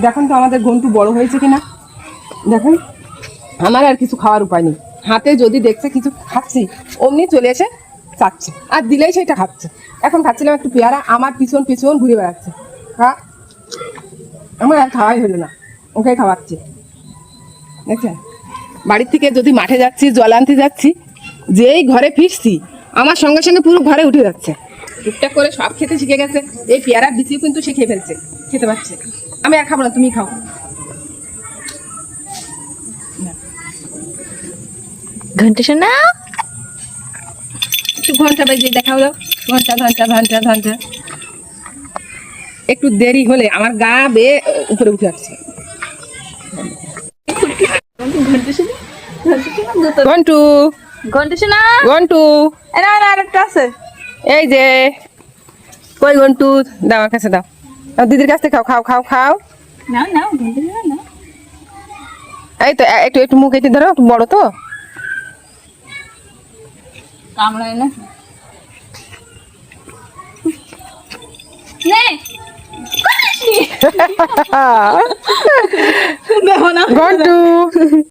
দেখুন তো আমাদের ঘন্টু বড় হয়েছে কিনা। দেখুন আমার আর কিছু খাওয়ার উপায় নেই, হাতে যদি দেখছে কিছু খাচ্ছি অমনি চলে এসে চাচ্ছে, আর দিলেই সেটা খাচ্ছে। এখন খাচ্ছিলাম একটু পেয়ারা, আমার পিছন পিছন ঘুরে বেড়াচ্ছে। হ্যাঁ, আমার আর খাওয়াই হলো না, ওকে খাওয়াচ্ছি। দেখছেন, বাড়ির থেকে যদি মাঠে যাচ্ছি, জল আনতে যাচ্ছি, যেই ঘরে ফিরছি আমার সঙ্গে সঙ্গে পুরো ঘরে উঠে যাচ্ছে, টুকটাক করে সব খেতে শিখে গেছে। এই পেয়ারার বিচিও কিন্তু সে খেয়ে ফেলছে, খেতে পারছে। আমি আর খাবো না, তুমি খাও। ঘন্টা শোনা, একটু ঘন্টা বাজিয়ে দেখাও দাও, ঘন্টা ঘন্টা ঘন্টা ঘন্টা। একটু দেরি হলে আমার গা বেয়ে উপরে উঠে আসছে। ঘন্টু ঘন্টা শোনা, ঘন্টু, না আরেকটা আছে। এই যে কই ঘন্টু, দাও আমার কাছে দাও, দিদির কাছ থেকে খাও খাও খাও খাও। নাও নাও ঘন্টা শোনা নাও। এই তো একটু একটু মুখ এটি ধরো, একটু বড় তো। কামড়ায় না। ঘন্টু।